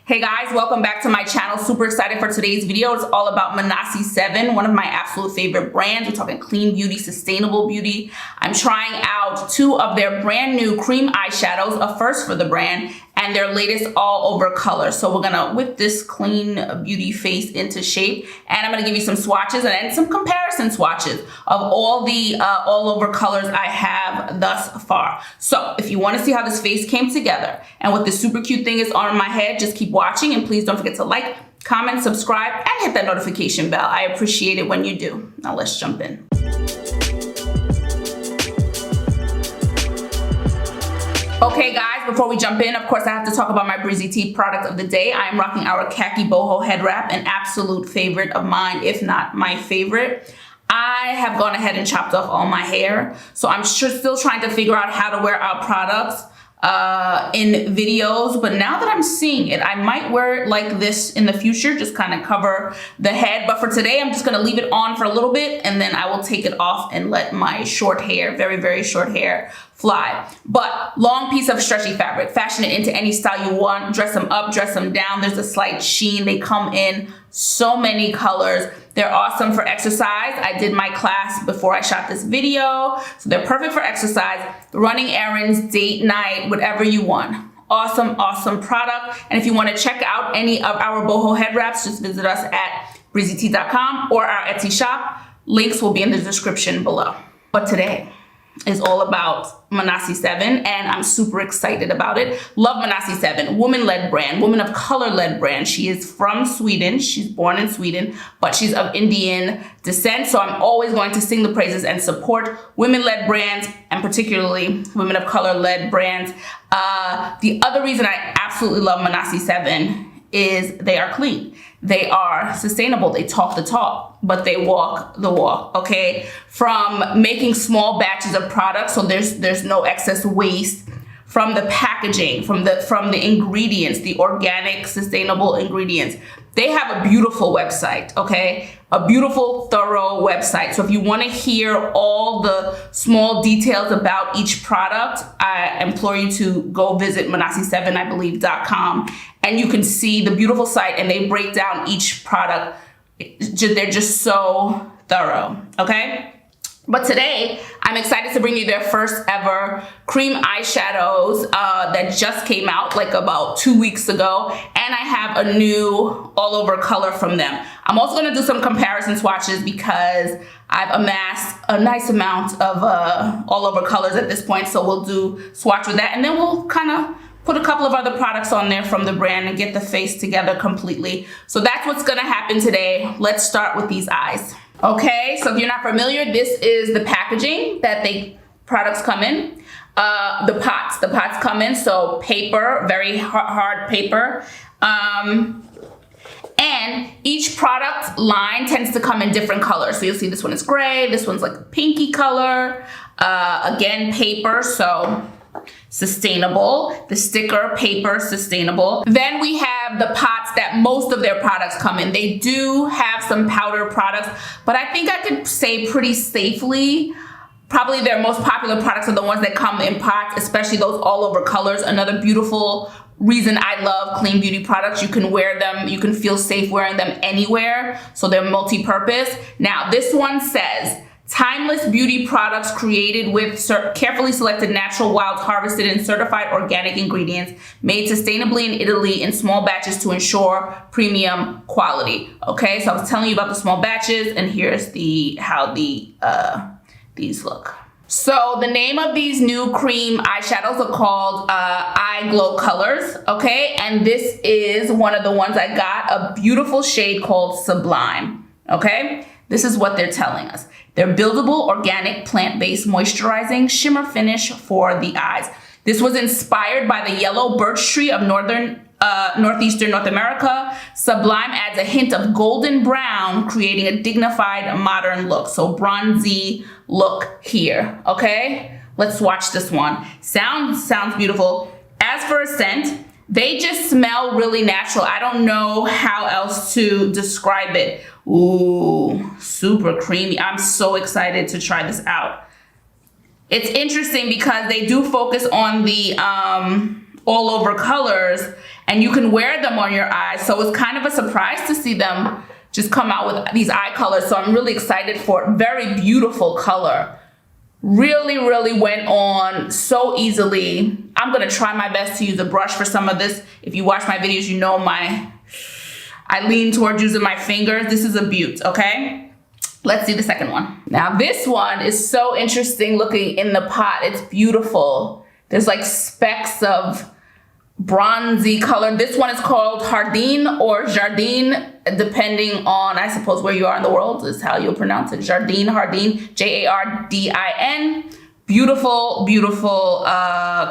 Hey guys, welcome back to my channel. Super excited for today's video. It's all about Manasi 7, one of my absolute favorite brands. We're talking clean beauty, sustainable beauty. I'm trying out two of their brand new cream eyeshadows, a first for the brand, and their latest all over color. So we're gonna whip this clean beauty face into shape, and I'm gonna give you some swatches and then some comparison swatches of all the all over colors I have thus far. So if you wanna see how this face came together and what this super cute thing is on my head, just keep watching, and please don't forget to like, comment, subscribe, and hit that notification bell. I appreciate it when you do. Now let's jump in. Okay guys, before we jump in, of course I have to talk about my Breezy Tee product of the day. I am rocking our Khaki Boho head wrap, an absolute favorite of mine, if not my favorite. I have gone ahead and chopped off all my hair, so I'm still trying to figure out how to wear our products in videos, but now that I'm seeing it, I might wear it like this in the future, just kind of cover the head. But for today, I'm just gonna leave it on for a little bit, and then I will take it off and let my short hair, very, very short hair, fly. But long piece of stretchy fabric, fashion it into any style you want, dress them up, dress them down. There's a slight sheen. They come in so many colors. They're awesome for exercise. I did my class before I shot this video, so they're perfect for exercise, running errands, date night, whatever you want. Awesome, awesome product. And if you want to check out any of our Boho head wraps, just visit us at breezytee.com or our Etsy shop. Links will be in the description below. But today is all about Manasi 7, and I'm super excited about it. Love Manasi 7, woman-led brand, woman of color-led brand. She is from Sweden. She's born in Sweden, but she's of Indian descent. So I'm always going to sing the praises and support women-led brands, and particularly women of color-led brands. The other reason I absolutely love Manasi 7 is they are clean. They are sustainable. They talk the talk, but they walk the walk, okay? From making small batches of products, so there's no excess waste, from the packaging, from the ingredients, the organic, sustainable ingredients. They have a beautiful website, okay? A beautiful, thorough website. So if you want to hear all the small details about each product, I implore you to go visit manasi7ibelieve.com, and you can see the beautiful site, and they break down each product. They're just so thorough, okay? But today, I'm excited to bring you their first ever cream eyeshadows that just came out like about 2 weeks ago. And I have a new all over color from them. I'm also gonna do some comparison swatches because I've amassed a nice amount of all over colors at this point. So we'll do swatch with that, and then we'll kind of put a couple of other products on there from the brand and get the face together completely. So that's what's gonna happen today. Let's start with these eyes. Okay, so if you're not familiar, this is the packaging that products come in. The pots come in, so paper, very hard paper. And each product line tends to come in different colors. So you'll see this one is gray, this one's like a pinky color. Again, paper, so sustainable. The sticker, paper, sustainable. Then we have the pots that most of their products come in. They do have some powder products, but I think I could say pretty safely, probably their most popular products are the ones that come in pots, especially those all over colors. Another beautiful reason I love clean beauty products, you can wear them, you can feel safe wearing them anywhere, so they're multi-purpose. Now this one says, timeless beauty products created with carefully selected natural, wild, harvested, and certified organic ingredients made sustainably in Italy in small batches to ensure premium quality. Okay, so I was telling you about the small batches, and here's how these look. So the name of these new cream eyeshadows are called Eye Glow Colors, okay? And this is one of the ones I got, a beautiful shade called Sublime, okay? This is what they're telling us. They're buildable, organic, plant-based, moisturizing shimmer finish for the eyes. This was inspired by the yellow birch tree of northeastern North America. Sublime adds a hint of golden brown, creating a dignified, modern look. So bronzy look here, okay? Let's watch this one. Sounds beautiful. As for a scent, they just smell really natural. I don't know how else to describe it. Ooh, super creamy. I'm so excited to try this out. It's interesting because they do focus on the all over colors, and you can wear them on your eyes. So it's kind of a surprise to see them just come out with these eye colors. So I'm really excited for it. Very beautiful color. Really, really went on so easily. I'm gonna try my best to use a brush for some of this. If you watch my videos, you know I lean towards using my fingers. This is a beaut, okay? Let's see the second one. Now this one is so interesting looking in the pot. It's beautiful. There's like specks of bronzy color. This one is called Jardin or Jardin, depending on, I suppose, where you are in the world is how you'll pronounce it. Jardin, Jardin. Beautiful, beautiful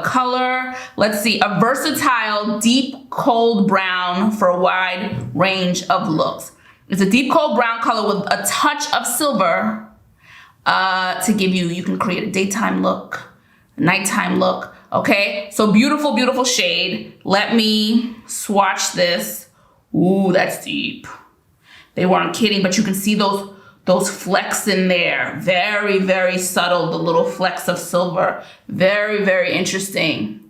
color. Let's see, a versatile, deep, cold brown for a wide range of looks. It's a deep, cold brown color with a touch of silver to give you can create a daytime look, a nighttime look. Okay, so beautiful, beautiful shade. Let me swatch this. Ooh, that's deep. They weren't kidding, but you can see those flecks in there. Very, very subtle, the little flecks of silver. Very, very interesting.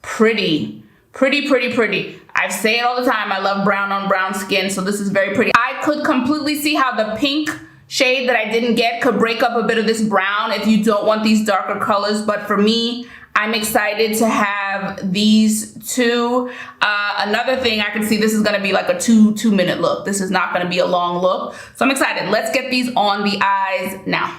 Pretty, pretty, pretty, pretty. I say it all the time, I love brown on brown skin, so this is very pretty. I could completely see how the pink shade that I didn't get could break up a bit of this brown if you don't want these darker colors, but for me, I'm excited to have these two. Another thing I can see, this is gonna be like a two-minute look. This is not gonna be a long look. So I'm excited. Let's get these on the eyes now.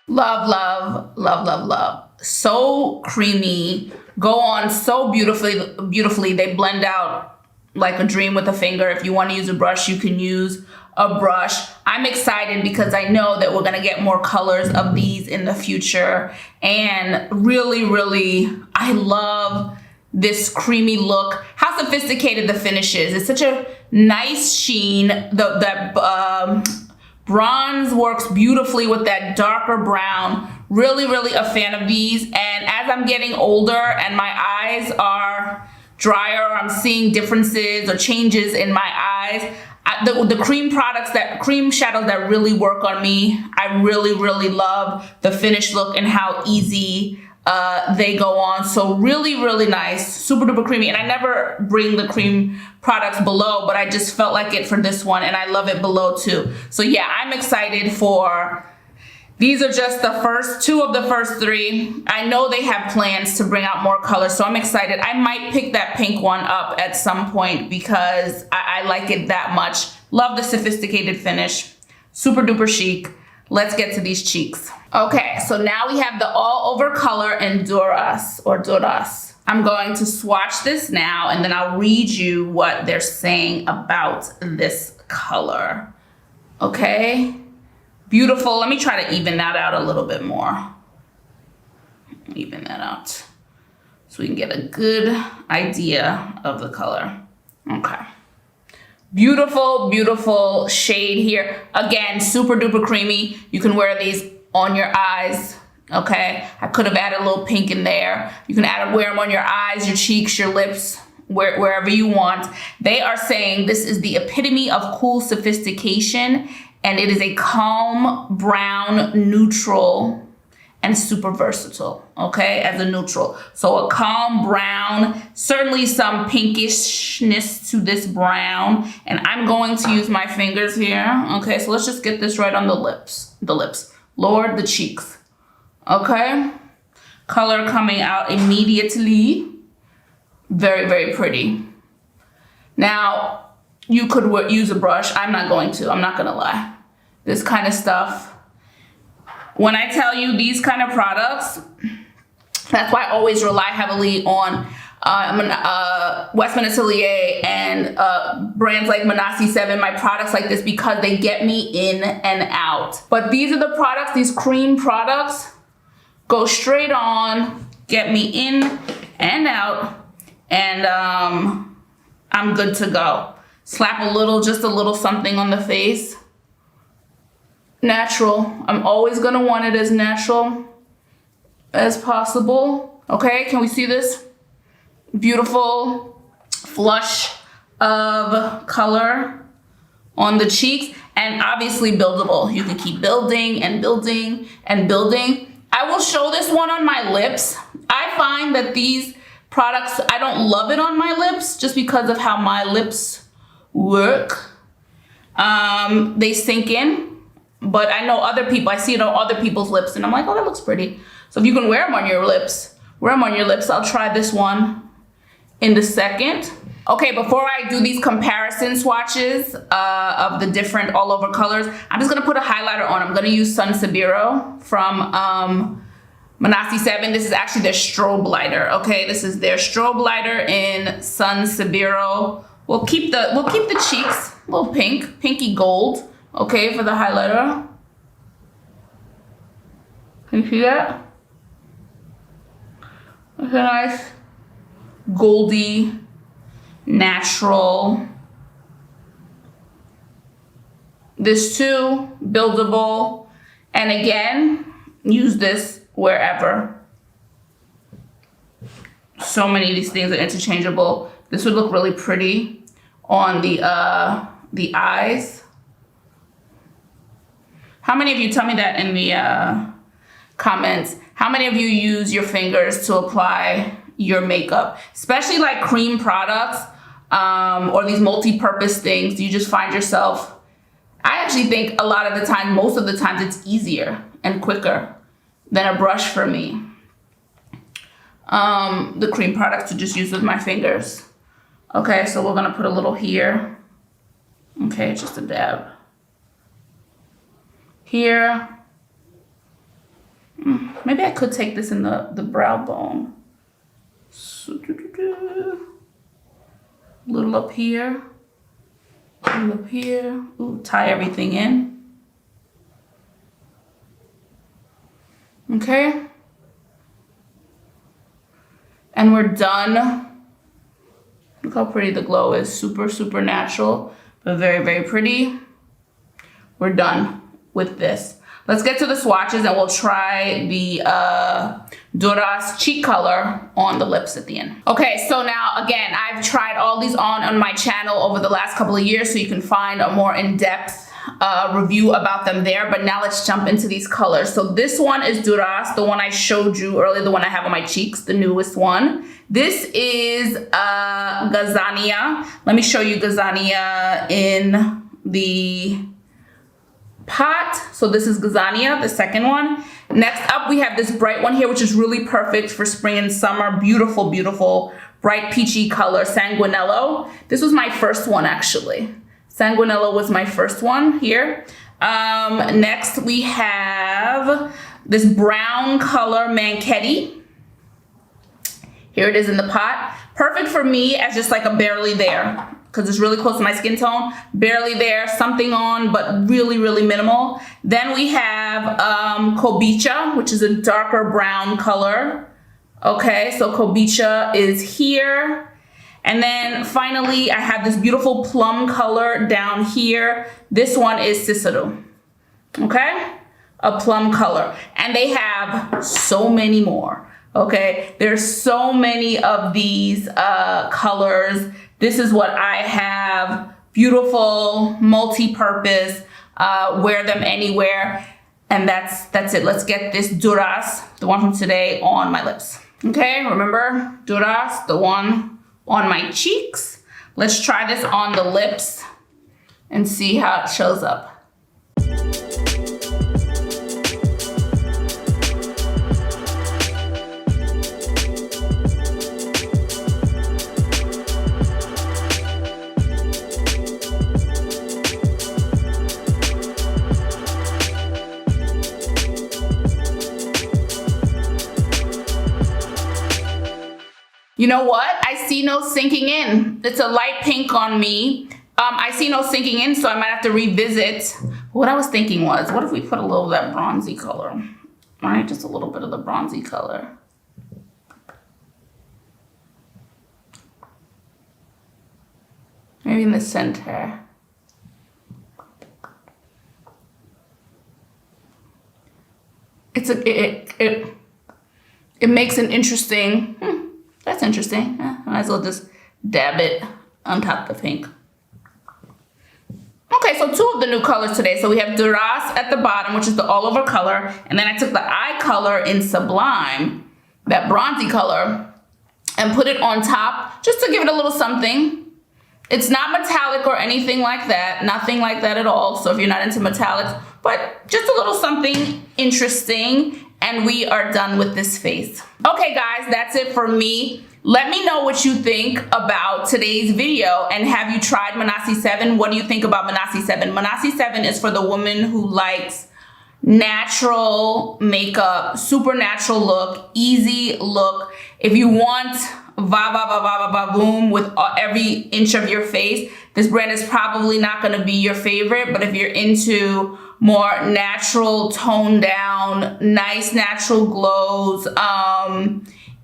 Love, love, love, love, love. So creamy, go on so beautifully. They blend out like a dream with a finger. If you want to use a brush, you can use a brush. I'm excited because I know that we're gonna get more colors of these in the future. And really, really, I love this creamy look. How sophisticated the finish is. It's such a nice sheen. Bronze works beautifully with that darker brown. Really, really a fan of these. And as I'm getting older and my eyes are drier, I'm seeing differences or changes in my eyes. The cream shadows that really work on me, I really, really love the finished look and how easy they go on. So really, really nice, super duper creamy. And I never bring the cream products below, but I just felt like it for this one, and I love it below too. So yeah, I'm excited for, these are just the first two of the first three. I know they have plans to bring out more colors, so I'm excited. I might pick that pink one up at some point because I like it that much. Love the sophisticated finish, super duper chic. Let's get to these cheeks. Okay, so now we have the all over color in Duras or Duras. I'm going to swatch this now, and then I'll read you what they're saying about this color. Okay, beautiful. Let me try to even that out a little bit more. Even that out so we can get a good idea of the color. Okay. Beautiful, beautiful shade here. Again, super duper creamy. You can wear these on your eyes, okay? I could have added a little pink in there. You can wear them on your eyes, your cheeks, your lips, wherever you want. They are saying this is the epitome of cool sophistication, and it is a calm brown neutral and super versatile, okay, as a neutral. So a calm brown, certainly some pinkishness to this brown, and I'm going to use my fingers here, okay? So let's just get this right on the lips, lower the cheeks, okay? Color coming out immediately, very, very pretty. Now, you could use a brush. I'm not gonna lie. This kind of stuff, when I tell you these kind of products, that's why I always rely heavily on Westman Atelier and brands like Manasi 7, my products like this, because they get me in and out. But these are the products, these cream products, go straight on, get me in and out, and I'm good to go. Slap just a little something on the face. Natural. I'm always gonna want it as natural as possible. Okay, can we see this? Beautiful flush of color on the cheeks, and obviously buildable. You can keep building and building and building. I will show this one on my lips. I find that these products, I don't love it on my lips just because of how my lips work. They sink in. But I know other people, I see it on other people's lips, and I'm like, oh, that looks pretty. So if you can wear them on your lips, wear them on your lips. I'll try this one in a second. Okay, before I do these comparison swatches of the different all over colors, I'm just gonna put a highlighter on. I'm gonna use Sun Sabiro from Manasi 7. This is actually their Strobelighter, okay? This is their Strobelighter in Sun Sabiro. We'll keep the cheeks a little pink, pinky gold. Okay, for the highlighter. Can you see that? It's a nice goldy, natural. This too, buildable. And again, use this wherever. So many of these things are interchangeable. This would look really pretty on the eyes. How many of you, tell me that in the comments, how many of you use your fingers to apply your makeup? Especially like cream products or these multi-purpose things. Do you just find yourself, I actually think a lot of the time, most of the times it's easier and quicker than a brush for me. The cream products to just use with my fingers. Okay, so we're gonna put a little here. Okay, just a dab. Here, maybe I could take this in the brow bone. Little up here, little up here. Ooh, tie everything in. Okay. And we're done. Look how pretty the glow is. Super, super natural, but very, very pretty. We're done with this. Let's get to the swatches, and we'll try the Duras cheek color on the lips at the end. Okay, so now again, I've tried all these on my channel over the last couple of years, so you can find a more in-depth review about them there, but now let's jump into these colors. So this one is Duras, the one I showed you earlier, the one I have on my cheeks, the newest one. This is Gazania. Let me show you Gazania in the pot. So this is Gazania, the second one. Next up, we have this bright one here, which is really perfect for spring and summer. Beautiful, beautiful, bright peachy color, Sanguinello. This was my first one, actually. Sanguinello was my first one here. Next, we have this brown color, Manchetti. Here it is in the pot. Perfect for me as just like a barely there, because it's really close to my skin tone. Barely there, something on, but really, really minimal. Then we have Kobicha, which is a darker brown color. Okay, so Kobicha is here. And then finally, I have this beautiful plum color down here. This one is Cicero. Okay, a plum color. And they have so many more. Okay, there's so many of these colors. This is what I have. Beautiful, multi-purpose, wear them anywhere. And that's it. Let's get this Duras, the one from today, on my lips. Okay, remember Duras, the one on my cheeks. Let's try this on the lips and see how it shows up. You know what? I see no sinking in. It's a light pink on me. I see no sinking in, so I might have to revisit. What I was thinking was, what if we put a little of that bronzy color? All right, just a little bit of the bronzy color. Maybe in the center. It makes an interesting. That's interesting. I might as well just dab it on top of the pink. Okay, so two of the new colors today. So we have Duras at the bottom, which is the all over color. And then I took the eye color in Sublime, that bronzy color, and put it on top just to give it a little something. It's not metallic or anything like that. Nothing like that at all. So if you're not into metallics, but just a little something interesting. And we are done with this face. Okay guys, that's it for me. Let me know what you think about today's video, and have you tried Manasi 7? What do you think about Manasi 7? Manasi 7 is for the woman who likes natural makeup, super natural look, easy look. If you want boom with every inch of your face, this brand is probably not gonna be your favorite, but if you're into more natural, toned down, nice natural glows,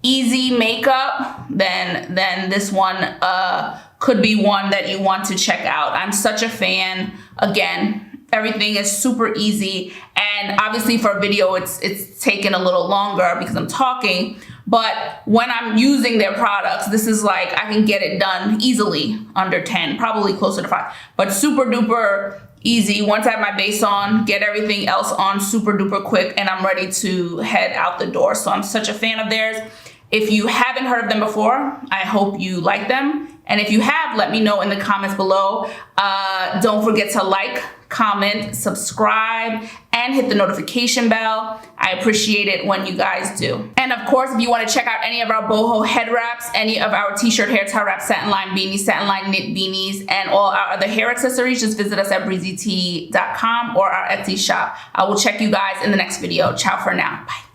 easy makeup, then this one could be one that you want to check out. I'm such a fan. Again, everything is super easy, and obviously for a video it's taken a little longer because I'm talking, but when I'm using their products, this is like I can get it done easily under 10, probably closer to 5, but super duper easy. Once I have my base on, get everything else on super duper quick, and I'm ready to head out the door. So I'm such a fan of theirs. If you haven't heard of them before, I hope you like them. And if you have, let me know in the comments below. Don't forget to like, comment, subscribe, and hit the notification bell. I appreciate it when you guys do. And of course, if you want to check out any of our boho head wraps, any of our t-shirt, hair tie wraps, satin line beanies, satin line knit beanies, and all our other hair accessories, just visit us at breezytee.com or our Etsy shop. I will check you guys in the next video. Ciao for now. Bye.